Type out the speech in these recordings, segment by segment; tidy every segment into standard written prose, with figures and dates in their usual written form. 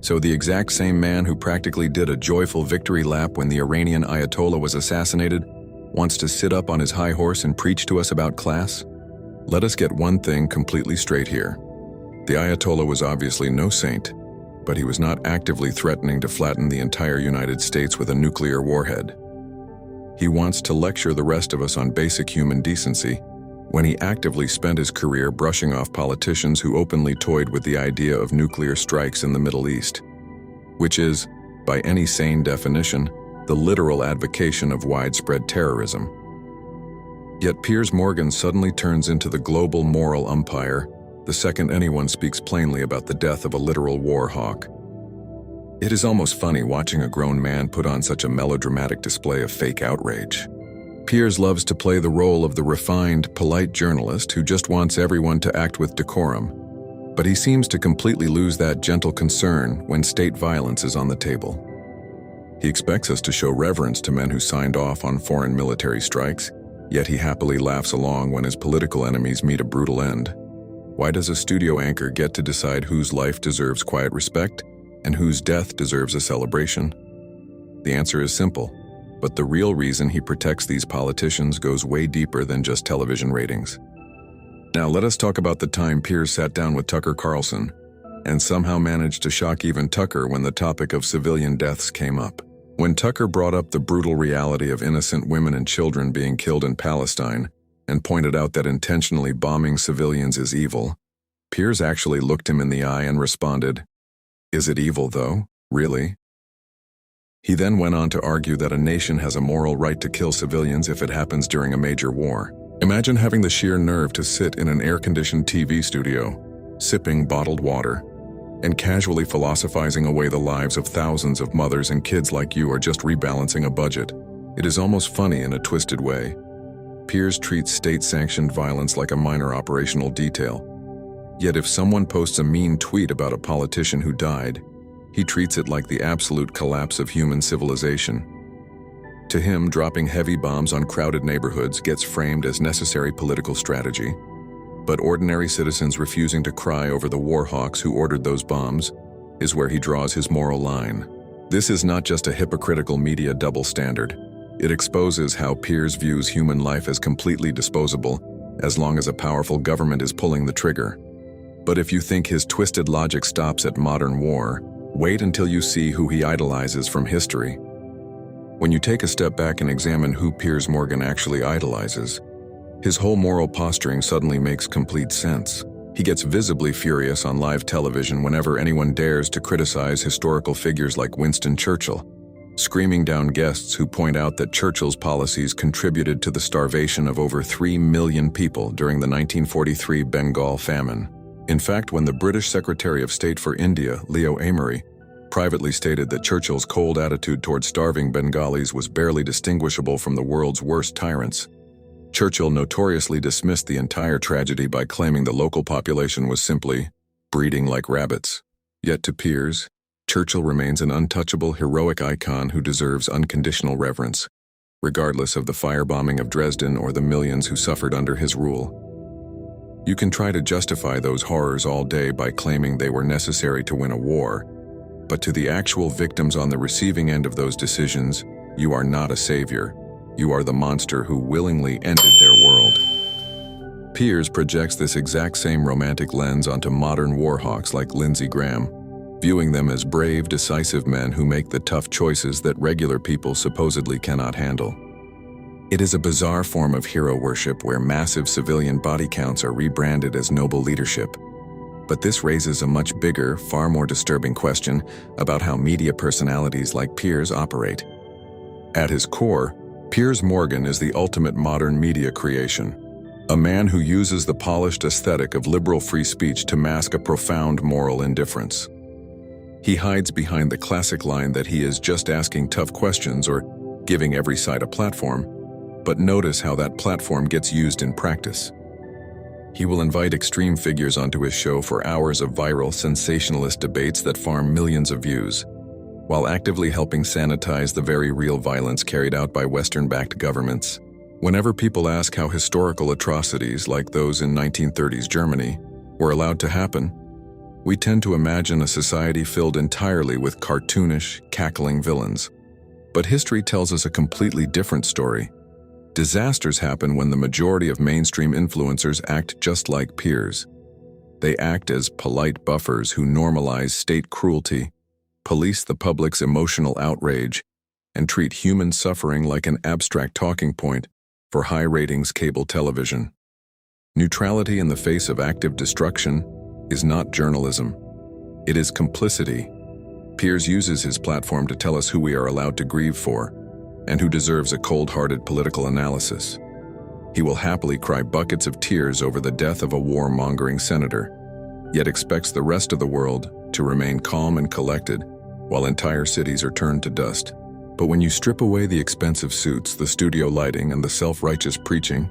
So the exact same man who practically did a joyful victory lap when the Iranian Ayatollah was assassinated wants to sit up on his high horse and preach to us about class? Let us get one thing completely straight here. The Ayatollah was obviously no saint, but he was not actively threatening to flatten the entire United States with a nuclear warhead. He wants to lecture the rest of us on basic human decency when he actively spent his career brushing off politicians who openly toyed with the idea of nuclear strikes in the Middle East, which is, by any sane definition, the literal advocation of widespread terrorism. Yet Piers Morgan suddenly turns into the global moral umpire the second anyone speaks plainly about the death of a literal war hawk. It is almost funny watching a grown man put on such a melodramatic display of fake outrage. Piers loves to play the role of the refined, polite journalist who just wants everyone to act with decorum, but he seems to completely lose that gentle concern when state violence is on the table. He expects us to show reverence to men who signed off on foreign military strikes, yet he happily laughs along when his political enemies meet a brutal end. Why does a studio anchor get to decide whose life deserves quiet respect and whose death deserves a celebration? The answer is simple, but the real reason he protects these politicians goes way deeper than just television ratings. Now let us talk about the time Piers sat down with Tucker Carlson and somehow managed to shock even Tucker when the topic of civilian deaths came up. When Tucker brought up the brutal reality of innocent women and children being killed in Palestine and pointed out that intentionally bombing civilians is evil, Piers actually looked him in the eye and responded, "Is it evil, though? Really?" He then went on to argue that a nation has a moral right to kill civilians if it happens during a major war. Imagine having the sheer nerve to sit in an air-conditioned TV studio, sipping bottled water, and casually philosophizing away the lives of thousands of mothers and kids like you are just rebalancing a budget. It is almost funny in a twisted way. Piers treats state-sanctioned violence like a minor operational detail. Yet if someone posts a mean tweet about a politician who died, he treats it like the absolute collapse of human civilization. To him, dropping heavy bombs on crowded neighborhoods gets framed as necessary political strategy, but ordinary citizens refusing to cry over the war hawks who ordered those bombs is where he draws his moral line. This is not just a hypocritical media double standard. It exposes how Piers views human life as completely disposable as long as a powerful government is pulling the trigger. But if you think his twisted logic stops at modern war, wait until you see who he idolizes from history. When you take a step back and examine who Piers Morgan actually idolizes, his whole moral posturing suddenly makes complete sense. He gets visibly furious on live television whenever anyone dares to criticize historical figures like Winston Churchill, screaming down guests who point out that Churchill's policies contributed to the starvation of over 3 million people during the 1943 Bengal famine. In fact, when the British Secretary of State for India, Leo Amery, privately stated that Churchill's cold attitude towards starving Bengalis was barely distinguishable from the world's worst tyrants, Churchill notoriously dismissed the entire tragedy by claiming the local population was simply breeding like rabbits. Yet to Piers, Churchill remains an untouchable, heroic icon who deserves unconditional reverence, regardless of the firebombing of Dresden or the millions who suffered under his rule. You can try to justify those horrors all day by claiming they were necessary to win a war, but to the actual victims on the receiving end of those decisions, you are not a savior. You are the monster who willingly ended their world. Piers projects this exact same romantic lens onto modern war hawks like Lindsey Graham, viewing them as brave, decisive men who make the tough choices that regular people supposedly cannot handle. It is a bizarre form of hero worship where massive civilian body counts are rebranded as noble leadership. But this raises a much bigger, far more disturbing question about how media personalities like Piers operate. At his core, Piers Morgan is the ultimate modern media creation, a man who uses the polished aesthetic of liberal free speech to mask a profound moral indifference. He hides behind the classic line that he is just asking tough questions or giving every side a platform, but notice how that platform gets used in practice. He will invite extreme figures onto his show for hours of viral, sensationalist debates that farm millions of views, while actively helping sanitize the very real violence carried out by Western-backed governments. Whenever people ask how historical atrocities like those in 1930s Germany were allowed to happen, We tend to imagine a society filled entirely with cartoonish, cackling villains. But history tells us a completely different story. Disasters happen when the majority of mainstream influencers act just like Piers. They act as polite buffers who normalize state cruelty, police the public's emotional outrage, and treat human suffering like an abstract talking point for high-ratings cable television. Neutrality in the face of active destruction is not journalism. It is complicity. Piers uses his platform to tell us who we are allowed to grieve for and who deserves a cold-hearted political analysis. He will happily cry buckets of tears over the death of a war-mongering senator, yet expects the rest of the world to remain calm and collected while entire cities are turned to dust. But when you strip away the expensive suits, the studio lighting, and the self-righteous preaching,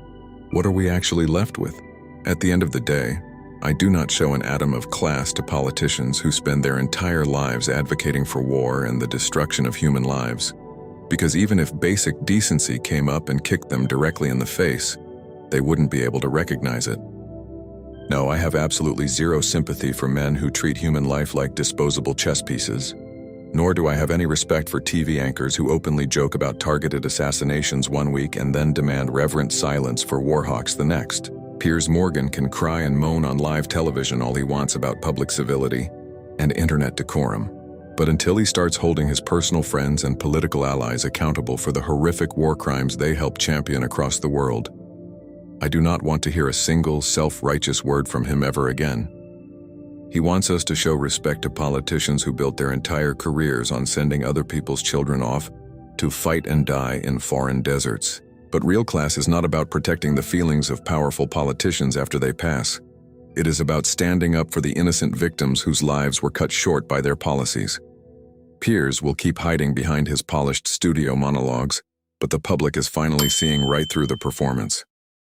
what are we actually left with? At the end of the day, I do not show an atom of class to politicians who spend their entire lives advocating for war and the destruction of human lives. Because even if basic decency came up and kicked them directly in the face, they wouldn't be able to recognize it. No, I have absolutely zero sympathy for men who treat human life like disposable chess pieces. Nor do I have any respect for TV anchors who openly joke about targeted assassinations one week and then demand reverent silence for warhawks the next. Piers Morgan can cry and moan on live television all he wants about public civility and internet decorum. But until he starts holding his personal friends and political allies accountable for the horrific war crimes they help champion across the world, I do not want to hear a single self-righteous word from him ever again. He wants us to show respect to politicians who built their entire careers on sending other people's children off to fight and die in foreign deserts. But real class is not about protecting the feelings of powerful politicians after they pass. It is about standing up for the innocent victims whose lives were cut short by their policies. Piers will keep hiding behind his polished studio monologues, but the public is finally seeing right through the performance.